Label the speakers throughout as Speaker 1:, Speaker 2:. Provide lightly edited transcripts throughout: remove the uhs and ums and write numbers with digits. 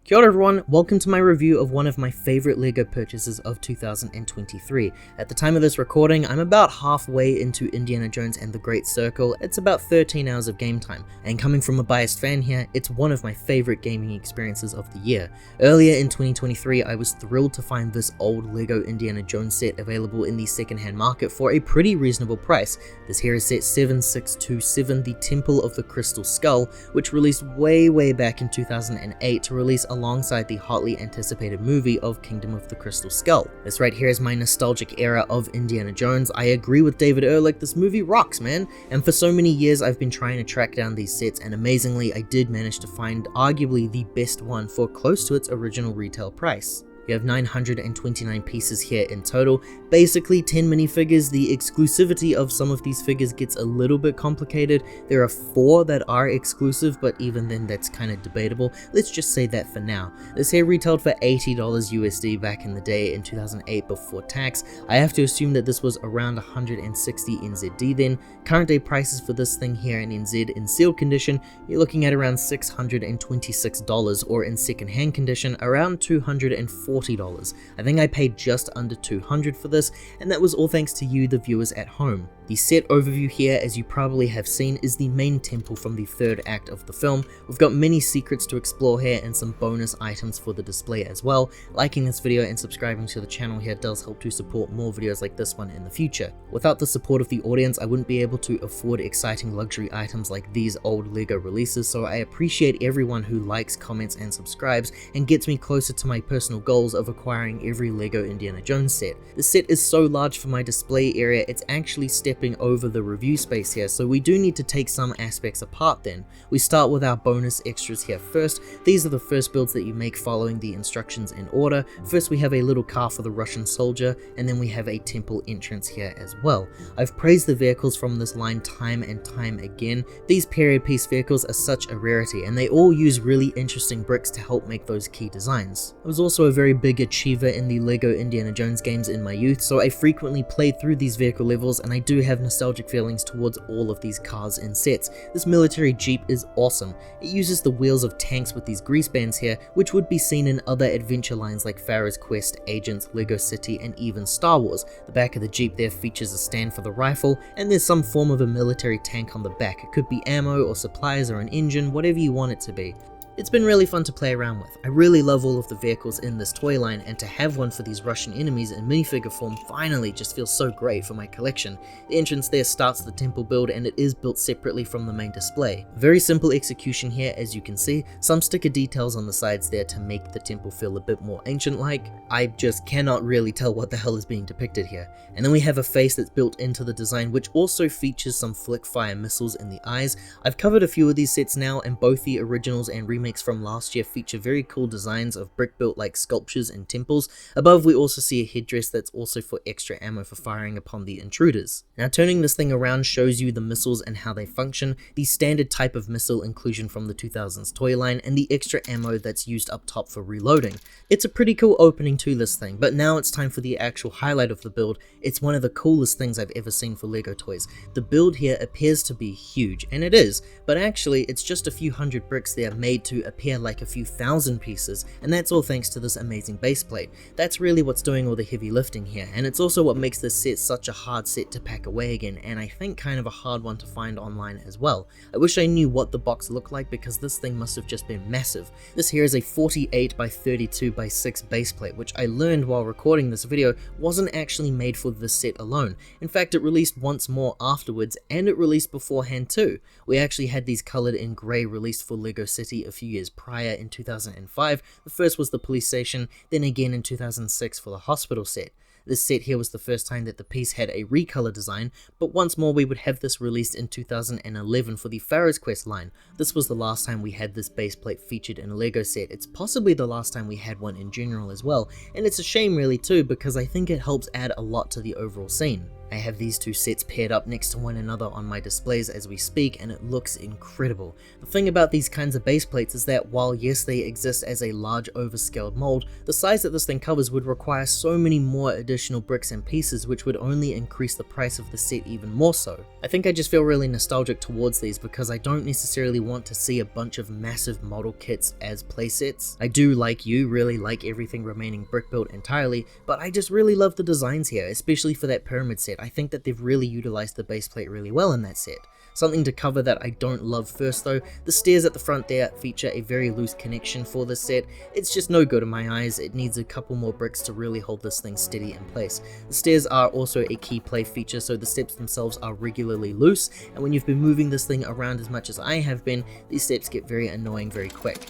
Speaker 1: Kia ora everyone, welcome to my review of one of my favorite LEGO purchases of 2023. At the time of this recording, I'm about halfway into Indiana Jones and the Great Circle. It's about 13 hours of game time, and coming from a biased fan here, it's one of my favorite gaming experiences of the year. Earlier in 2023, I was thrilled to find this old LEGO Indiana Jones set available in the secondhand market for a pretty reasonable price. This here is set 7627, the Temple of the Crystal Skull, which released way back in 2008 to release alongside the hotly anticipated movie of Kingdom of the Crystal Skull. This right here is my nostalgic era of Indiana Jones. I agree with David Ehrlich, this movie rocks, man! And for so many years I've been trying to track down these sets, and amazingly I did manage to find arguably the best one for close to its original retail price. You have 929 pieces here in total, basically 10 minifigures. The exclusivity of some of these figures gets a little bit complicated. There are 4 that are exclusive, but even then that's kind of debatable. Let's just say that for now. This here retailed for $80 USD back in the day in 2008 before tax. I have to assume that this was around 160 NZD then. Current day prices for this thing here in NZ in sealed condition, you're looking at around $626, or in second hand condition around $240. I think I paid just under $200 for this, and that was all thanks to you, the viewers at home. The set overview here, as you probably have seen, is the main temple from the third act of the film. We've got many secrets to explore here and some bonus items for the display as well. Liking this video and subscribing to the channel here does help to support more videos like this one in the future. Without the support of the audience, I wouldn't be able to afford exciting luxury items like these old LEGO releases, so I appreciate everyone who likes, comments, and subscribes, and gets me closer to my personal goals of acquiring every LEGO Indiana Jones set. The set is so large for my display area, it's actually stepping over the review space here, so we do need to take some aspects apart then. We start with our bonus extras here first. These are the first builds that you make following the instructions in order. First we have a little car for the Russian soldier, and then we have a temple entrance here as well. I've praised the vehicles from this line time and time again. These period piece vehicles are such a rarity, and they all use really interesting bricks to help make those key designs. I was also a very big achiever in the LEGO Indiana Jones games in my youth, so I frequently played through these vehicle levels, and I do have nostalgic feelings towards all of these cars and sets. This military jeep is awesome. It uses the wheels of tanks with these grease bands here, which would be seen in other adventure lines like Pharaoh's Quest, Agents, LEGO City, and even Star Wars. The back of the jeep there features a stand for the rifle, and there's some form of a military tank on the back. It could be ammo or supplies or an engine, whatever you want it to be. It's been really fun to play around with. I really love all of the vehicles in this toy line, and to have one for these Russian enemies in minifigure form finally just feels so great for my collection. The entrance there starts the temple build, and it is built separately from the main display. Very simple execution here, as you can see. Some sticker details on the sides there to make the temple feel a bit more ancient-like. I just cannot really tell what the hell is being depicted here. And then we have a face that's built into the design, which also features some flick fire missiles in the eyes. I've covered a few of these sets now, and both the originals and remakes from last year feature very cool designs of brick built like sculptures and temples. Above we also see a headdress that's also for extra ammo for firing upon the intruders. Now turning this thing around shows you the missiles and how they function, the standard type of missile inclusion from the 2000s toy line, and the extra ammo that's used up top for reloading. It's a pretty cool opening to this thing, but now it's time for the actual highlight of the build. It's one of the coolest things I've ever seen for LEGO toys. The build here appears to be huge, and it is, but actually it's just a few hundred bricks there made to appear like a few thousand pieces, and that's all thanks to this amazing baseplate. That's really what's doing all the heavy lifting here, and it's also what makes this set such a hard set to pack away again, and I think kind of a hard one to find online as well. I wish I knew what the box looked like, because this thing must have just been massive. This here is a 48 by 32 by 6 baseplate, which I learned while recording this video wasn't actually made for this set alone. In fact, it released once more afterwards, and it released beforehand too. We actually had these colored in grey released for LEGO City a few years prior in 2005. The first was the police station, then again in 2006 for the hospital set. This set here was the first time that the piece had a recolor design, but once more we would have this released in 2011 for the Pharaoh's Quest line. This was the last time we had this baseplate featured in a LEGO set. It's possibly the last time we had one in general as well, and it's a shame really too, because I think it helps add a lot to the overall scene. I have these two sets paired up next to one another on my displays as we speak, and it looks incredible. The thing about these kinds of base plates is that while yes they exist as a large overscaled mold, the size that this thing covers would require so many more additional bricks and pieces, which would only increase the price of the set even more so. I think I just feel really nostalgic towards these because I don't necessarily want to see a bunch of massive model kits as playsets. I do, like you, really like everything remaining brick built entirely, but I just really love the designs here, especially for that pyramid set. I think that they've really utilized the base plate really well in that set. Something to cover that I don't love first though, the stairs at the front there feature a very loose connection for this set. It's just no good in my eyes. It needs a couple more bricks to really hold this thing steady in place. The stairs are also a key play feature, so the steps themselves are regularly loose, and when you've been moving this thing around as much as I have been, these steps get very annoying very quick.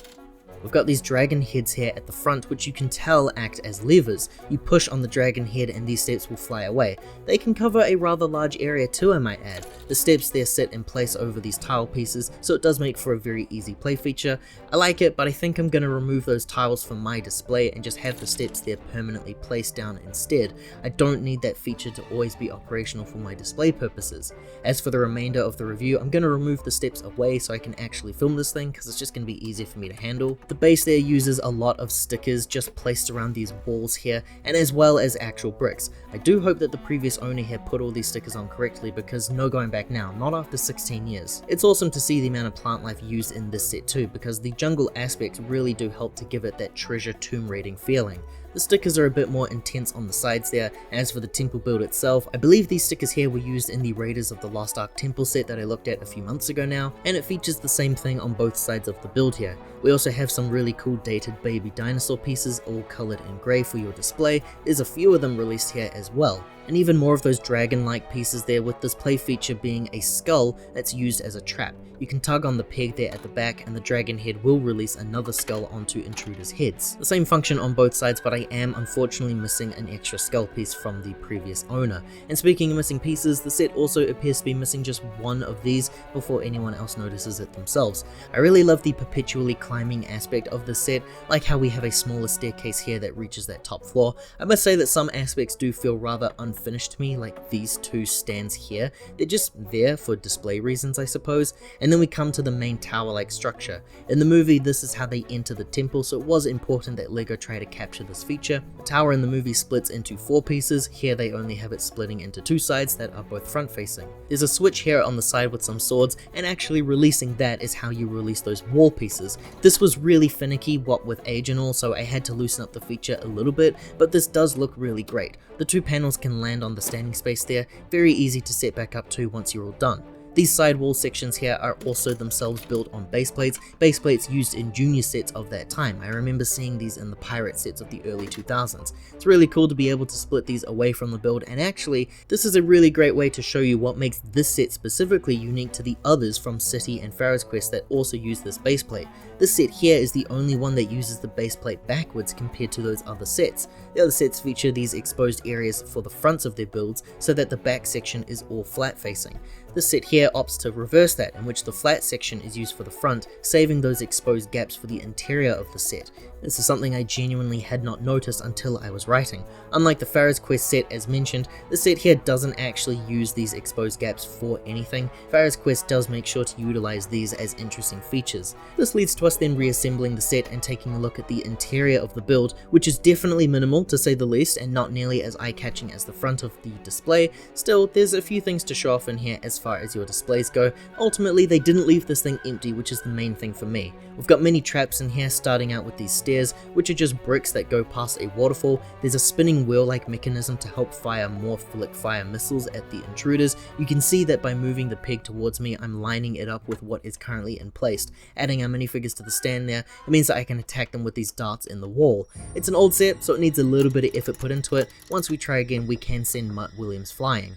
Speaker 1: We've got these dragon heads here at the front, which you can tell act as levers. You push on the dragon head and these steps will fly away. They can cover a rather large area too, I might add. The steps there sit in place over these tile pieces, so it does make for a very easy play feature. I like it, but I think I'm going to remove those tiles from my display and just have the steps there permanently placed down instead. I don't need that feature to always be operational for my display purposes. As for the remainder of the review, I'm going to remove the steps away so I can actually film this thing, because it's just going to be easier for me to handle. The base there uses a lot of stickers just placed around these walls here, and as well as actual bricks. I do hope that the previous owner here put all these stickers on correctly, because no going back now, not after 16 years. It's awesome to see the amount of plant life used in this set too, because the jungle aspects really do help to give it that treasure tomb raiding feeling. The stickers are a bit more intense on the sides there. As for the temple build itself, I believe these stickers here were used in the Raiders of the Lost Ark temple set that I looked at a few months ago now, and it features the same thing on both sides of the build here. We also have some really cool dated baby dinosaur pieces all coloured in grey for your display. There's a few of them released here as well. And even more of those dragon-like pieces there, with this play feature being a skull that's used as a trap. You can tug on the peg there at the back and the dragon head will release another skull onto intruders' heads. The same function on both sides, but I am unfortunately missing an extra skull piece from the previous owner. And speaking of missing pieces, the set also appears to be missing just one of these before anyone else notices it themselves. I really love the perpetually climbing aspect of this set, like how we have a smaller staircase here that reaches that top floor. I must say that some aspects do feel rather unfinished to me, like these two stands here. They're just there for display reasons, I suppose. And then we come to the main tower-like structure. In the movie, this is how they enter the temple, so it was important that LEGO try to capture this feature. The tower in the movie splits into 4 pieces. Here they only have it splitting into 2 sides that are both front-facing. There's a switch here on the side with some swords, and actually releasing that is how you release those wall pieces. This was really finicky, what with age and all, so I had to loosen up the feature a little bit, but this does look really great. The 2 panels can land on the standing space there, very easy to set back up to once you're all done. These side wall sections here are also themselves built on base plates used in junior sets of that time. I remember seeing these in the pirate sets of the early 2000s. It's really cool to be able to split these away from the build, and actually, this is a really great way to show you what makes this set specifically unique to the others from City and Pharaoh's Quest that also use this base plate. This set here is the only one that uses the base plate backwards compared to those other sets. The other sets feature these exposed areas for the fronts of their builds so that the back section is all flat facing. This set here opts to reverse that, in which the flat section is used for the front, saving those exposed gaps for the interior of the set. This is something I genuinely had not noticed until I was writing. Unlike the Pharaoh's Quest set as mentioned, the set here doesn't actually use these exposed gaps for anything. Pharaoh's Quest does make sure to utilize these as interesting features. This leads to us then reassembling the set and taking a look at the interior of the build, which is definitely minimal to say the least and not nearly as eye-catching as the front of the display. Still, there's a few things to show off in here as far as your displays go. Ultimately, they didn't leave this thing empty, which is the main thing for me. We've got many traps in here, starting out with these stairs, which are just bricks that go past a waterfall. There's a spinning wheel-like mechanism to help fire more flick fire missiles at the intruders. You can see that by moving the peg towards me, I'm lining it up with what is currently in place. Adding our minifigures to the stand there, it means that I can attack them with these darts in the wall. It's an old set, so it needs a little bit of effort put into it. Once we try again, we can send Mutt Williams flying.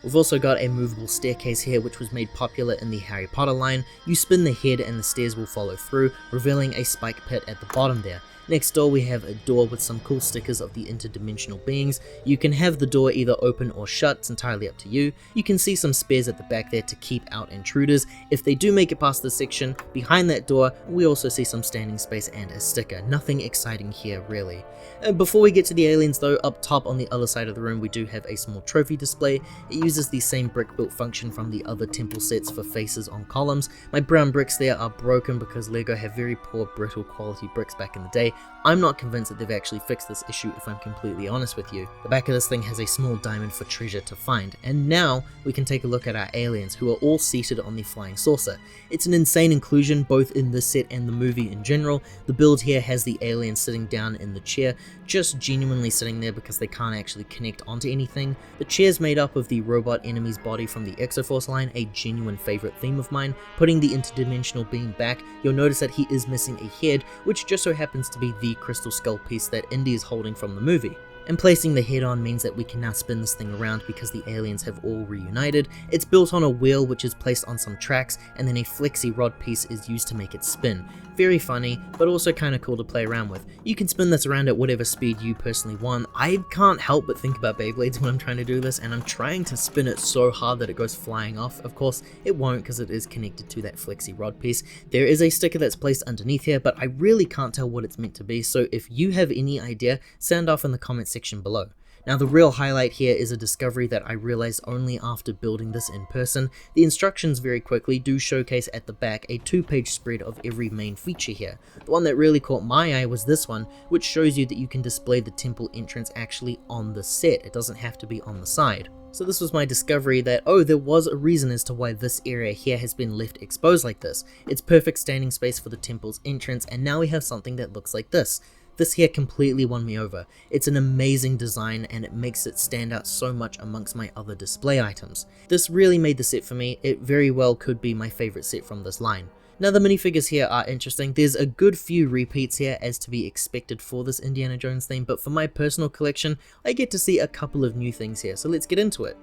Speaker 1: We've also got a movable staircase here, which was made popular in the Harry Potter line. You spin the head and the stairs will follow through, revealing a spike pit at the bottom there. Next door we have a door with some cool stickers of the interdimensional beings. You can have the door either open or shut, it's entirely up to you. You can see some spares at the back there to keep out intruders. If they do make it past this section, behind that door we also see some standing space and a sticker. Nothing exciting here really. And before we get to the aliens though, up top on the other side of the room we do have a small trophy display. It uses the same brick built function from the other temple sets for faces on columns. My brown bricks there are broken because LEGO have very poor brittle quality bricks back in the day. I'm not convinced that they've actually fixed this issue if I'm completely honest with you. The back of this thing has a small diamond for treasure to find, and now we can take a look at our aliens who are all seated on the flying saucer. It's an insane inclusion both in this set and the movie in general. The build here has the alien sitting down in the chair, just genuinely sitting there because they can't actually connect onto anything. The chair's made up of the robot enemy's body from the Exoforce line, a genuine favorite theme of mine. Putting the interdimensional being back, you'll notice that he is missing a head, which just so happens to be the crystal skull piece that Indy is holding from the movie. And placing the head on means that we can now spin this thing around because the aliens have all reunited. It's built on a wheel which is placed on some tracks, and then a flexi rod piece is used to make it spin. Very funny, but also kinda cool to play around with. You can spin this around at whatever speed you personally want. I can't help but think about Beyblades when I'm trying to do this, and I'm trying to spin it so hard that it goes flying off. Of course, it won't because it is connected to that flexi rod piece. There is a sticker that's placed underneath here, but I really can't tell what it's meant to be, so if you have any idea, sound off in the comments section below. Now the real highlight here is a discovery that I realized only after building this in person. The instructions very quickly do showcase at the back a 2-page spread of every main feature here. The one that really caught my eye was this one, which shows you that you can display the temple entrance actually on the set. It doesn't have to be on the side. So this was my discovery that, oh, there was a reason as to why this area here has been left exposed like this. It's perfect standing space for the temple's entrance, and now we have something that looks like this. This here completely won me over. It's an amazing design and it makes it stand out so much amongst my other display items. This really made the set for me. It very well could be my favorite set from this line. Now the minifigures here are interesting. There's a good few repeats here as to be expected for this Indiana Jones theme, but for my personal collection, I get to see a couple of new things here, so let's get into it.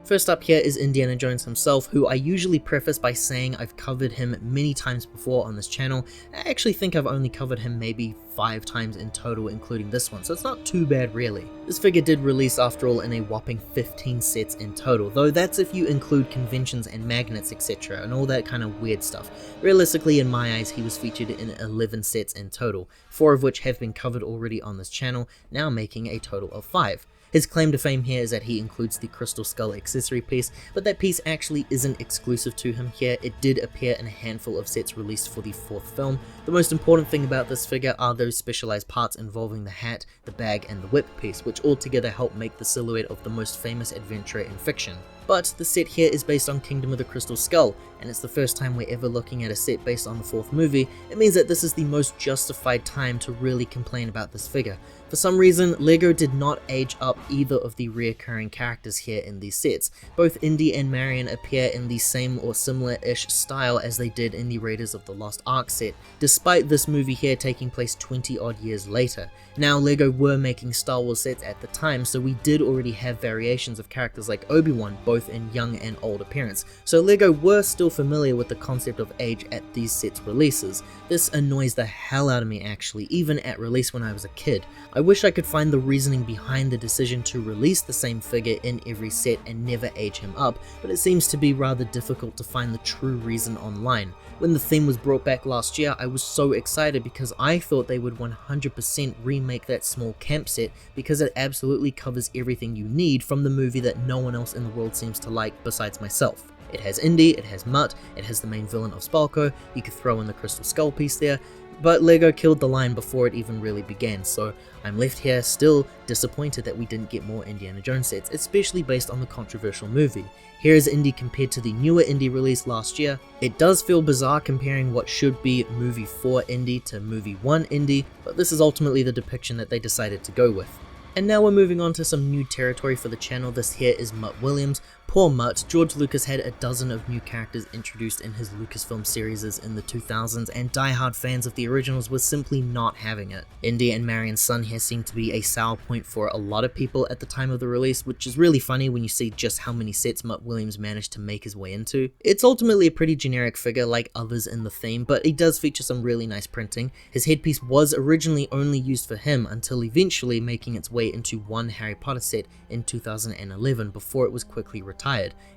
Speaker 1: First up here is Indiana Jones himself, who I usually preface by saying I've covered him many times before on this channel. I actually think I've only covered him maybe 5 times in total, including this one, so it's not too bad really. This figure did release after all in a whopping 15 sets in total, though that's if you include conventions and magnets etc. and all that kind of weird stuff. Realistically, in my eyes, he was featured in 11 sets in total, 4 of which have been covered already on this channel, now making a total of 5. His claim to fame here is that he includes the crystal skull accessory piece, but that piece actually isn't exclusive to him here. It did appear in a handful of sets released for the 4th film. The most important thing about this figure are those specialized parts involving the hat, the bag, and the whip piece, which all together help make the silhouette of the most famous adventurer in fiction. But the set here is based on Kingdom of the Crystal Skull, and it's the first time we're ever looking at a set based on the 4th movie. It means that this is the most justified time to really complain about this figure. For some reason, LEGO did not age up either of the reoccurring characters here in these sets. Both Indy and Marion appear in the same or similar-ish style as they did in the Raiders of the Lost Ark set, despite this movie here taking place 20 odd years later. Now, LEGO were making Star Wars sets at the time, so we did already have variations of characters like Obi-Wan, both in young and old appearance, so LEGO were still familiar with the concept of age at these sets releases. This annoys the hell out of me actually, even at release when I was a kid. I wish I could find the reasoning behind the decision to release the same figure in every set and never age him up, but it seems to be rather difficult to find the true reason online. When the theme was brought back last year, I was so excited because I thought they would 100% remake that small camp set because it absolutely covers everything you need from the movie that no one else in the world seems to like besides myself. It has Indy, it has Mutt, it has the main villain of Spalko, you could throw in the crystal skull piece there, but LEGO killed the line before it even really began, so I'm left here still disappointed that we didn't get more Indiana Jones sets, especially based on the controversial movie. Here is Indy compared to the newer Indy release last year. It does feel bizarre comparing what should be movie 4 Indy to movie 1 Indy, but this is ultimately the depiction that they decided to go with. And now we're moving on to some new territory for the channel. This here is Mutt Williams, Poor Mutt, George Lucas had a dozen of new characters introduced in his Lucasfilm series in the 2000s, and die-hard fans of the originals were simply not having it. Indy and Marion's son here seemed to be a sour point for a lot of people at the time of the release, which is really funny when you see just how many sets Mutt Williams managed to make his way into. It's ultimately a pretty generic figure like others in the theme, but he does feature some really nice printing. His headpiece was originally only used for him until eventually making its way into one Harry Potter set in 2011 before it was quickly retired.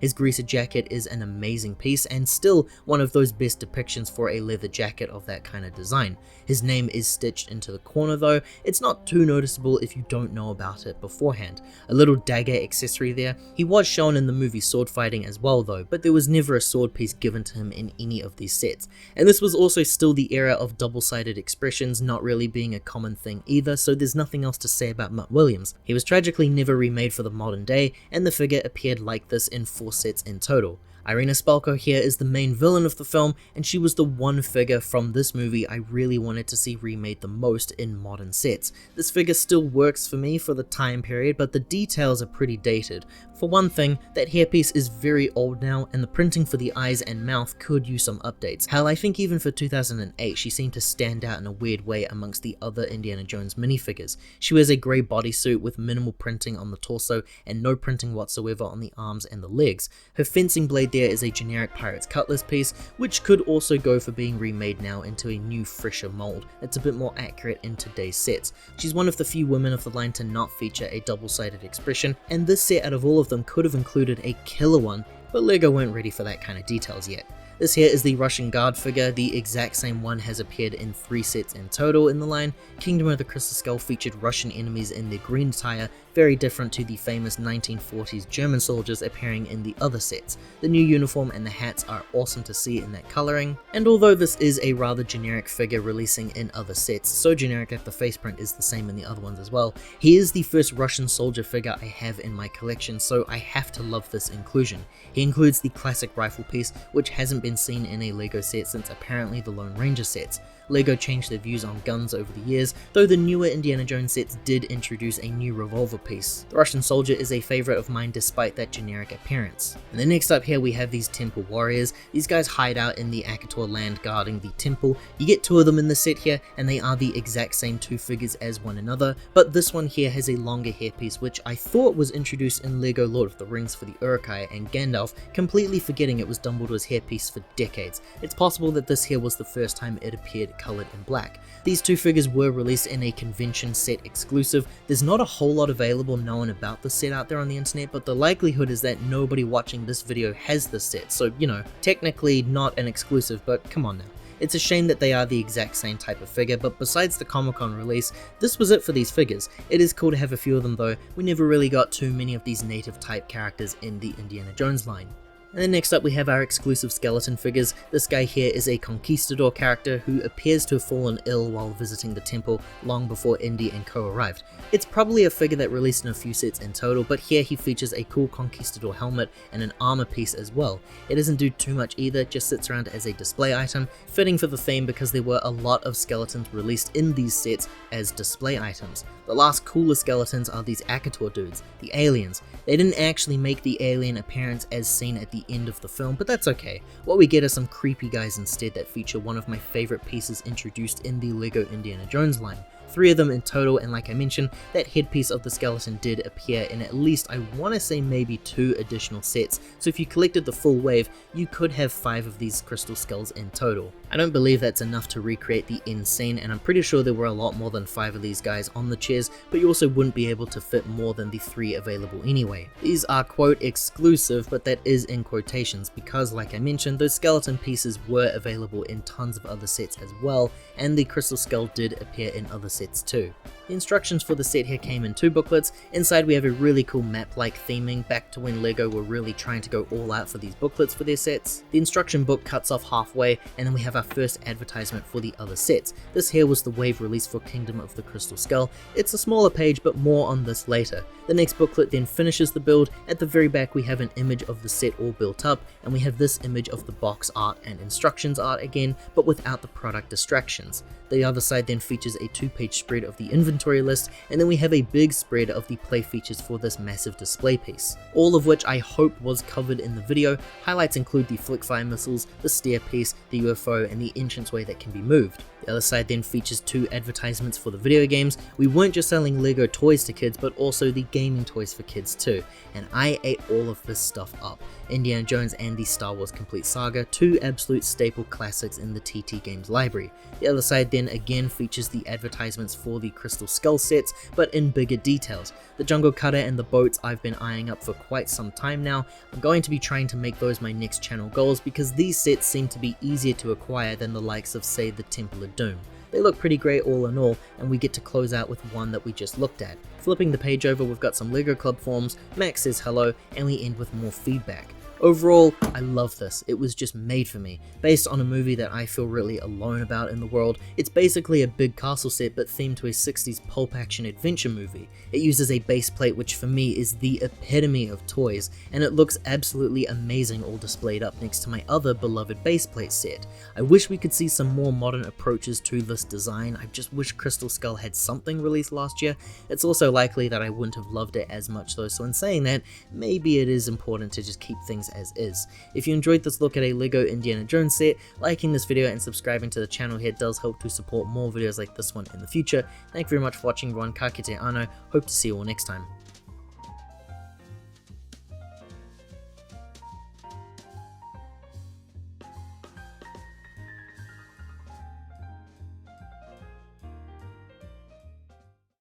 Speaker 1: His greaser jacket is an amazing piece and still one of those best depictions for a leather jacket of that kind of design. His name is stitched into the corner though. It's not too noticeable if you don't know about it beforehand. A little dagger accessory there. He was shown in the movie Sword Fighting as well though, but there was never a sword piece given to him in any of these sets. And this was also still the era of double-sided expressions not really being a common thing either, so there's nothing else to say about Mutt Williams. He was tragically never remade for the modern day, and the figure appeared like this in 4 sets in total. Irina Spalko here is the main villain of the film, and she was the one figure from this movie I really wanted to see remade the most in modern sets. This figure still works for me for the time period, but the details are pretty dated. For one thing, that hairpiece is very old now, and the printing for the eyes and mouth could use some updates. Hell, I think even for 2008 she seemed to stand out in a weird way amongst the other Indiana Jones minifigures. She wears a grey bodysuit with minimal printing on the torso and no printing whatsoever on the arms and the legs. Her fencing blade there is a generic pirate's cutlass piece, which could also go for being remade now into a new, fresher mold that's a bit more accurate in today's sets. She's one of the few women of the line to not feature a double-sided expression, and this set out of all of them could have included a killer one, but LEGO weren't ready for that kind of details yet. This here is the Russian Guard figure. The exact same one has appeared in 3 sets in total in the line. Kingdom of the Crystal Skull featured Russian enemies in their green attire, very different to the famous 1940s German soldiers appearing in the other sets. The new uniform and the hats are awesome to see in that coloring, and although this is a rather generic figure releasing in other sets, so generic that the face print is the same in the other ones as well, he is the first Russian soldier figure I have in my collection, so I have to love this inclusion. He includes the classic rifle piece, which hasn't been seen in a LEGO set since apparently the Lone Ranger sets. LEGO changed their views on guns over the years, though the newer Indiana Jones sets did introduce a new revolver piece. The Russian soldier is a favourite of mine despite that generic appearance. And then next up here we have these temple warriors. These guys hide out in the Akator land guarding the temple. You get 2 of them in the set here, and they are the exact same 2 figures as one another, but this one here has a longer hairpiece, which I thought was introduced in LEGO Lord of the Rings for the Uruk-hai and Gandalf, completely forgetting it was Dumbledore's hairpiece for decades. It's possible that this here was the first time it appeared coloured in black. These 2 figures were released in a convention set exclusive. There's not a whole lot available known about the set out there on the internet, but the likelihood is that nobody watching this video has this set, so you know, technically not an exclusive, but come on now. It's a shame that they are the exact same type of figure, but besides the Comic-Con release, this was it for these figures. It is cool to have a few of them though. We never really got too many of these native type characters in the Indiana Jones line. And then next up we have our exclusive skeleton figures. This guy here is a Conquistador character who appears to have fallen ill while visiting the temple long before Indy and co arrived. It's probably a figure that released in a few sets in total, but here he features a cool Conquistador helmet and an armor piece as well. It doesn't do too much either, just sits around as a display item, fitting for the theme because there were a lot of skeletons released in these sets as display items. The last cooler skeletons are these Akator dudes, the aliens. They didn't actually make the alien appearance as seen at the end of the film, but that's okay. What we get are some creepy guys instead that feature one of my favorite pieces introduced in the LEGO Indiana Jones line. 3 of them in total, and like I mentioned, that headpiece of the skeleton did appear in at least, I want to say maybe 2 additional sets, so if you collected the full wave, you could have 5 of these crystal skulls in total. I don't believe that's enough to recreate the end scene, and I'm pretty sure there were a lot more than 5 of these guys on the chairs, but you also wouldn't be able to fit more than the 3 available anyway. These are quote exclusive, but that is in quotations, because like I mentioned, those skeleton pieces were available in tons of other sets as well, and the crystal skull did appear in other sets too. The instructions for the set here came in 2 booklets. Inside we have a really cool map-like theming back to when LEGO were really trying to go all out for these booklets for their sets. The instruction book cuts off halfway, and then we have our first advertisement for the other sets. This here was the wave release for Kingdom of the Crystal Skull. It's a smaller page, but more on this later. The next booklet then finishes the build. At the very back we have an image of the set all built up, and we have this image of the box art and instructions art again, but without the product distractions. The other side then features a 2-page spread of the inventory inventory list, and then we have a big spread of the play features for this massive display piece, all of which I hope was covered in the video. Highlights include the flickfire missiles, the stair piece, the UFO, and the entranceway that can be moved. The other side then features 2 advertisements for the video games. We weren't just selling Lego toys to kids, but also the gaming toys for kids too, and I ate all of this stuff up. Indiana Jones and the Star Wars Complete Saga, 2 absolute staple classics in the TT Games library. The other side then again features the advertisements for the Crystal Skull sets, but in bigger details. The Jungle Cutter and the boats I've been eyeing up for quite some time now. I'm going to be trying to make those my next channel goals because these sets seem to be easier to acquire than the likes of, say, the Temple of Doom. They look pretty great all in all, and we get to close out with one that we just looked at. Flipping the page over, we've got some Lego Club forms, Max says hello, and we end with more feedback. Overall, I love this. It was just made for me. Based on a movie that I feel really alone about in the world, it's basically a big castle set but themed to a 60s pulp action adventure movie. It uses a base plate which for me is the epitome of toys, and it looks absolutely amazing all displayed up next to my other beloved base plate set. I wish we could see some more modern approaches to this design. I just wish Crystal Skull had something released last year. It's also likely that I wouldn't have loved it as much though, so in saying that, maybe it is important to just keep things as is. If you enjoyed this look at a Lego Indiana Jones set, liking this video and subscribing to the channel here does help to support more videos like this one in the future. Thank you very much for watching everyone, ka kite anō, hope to see you all next time.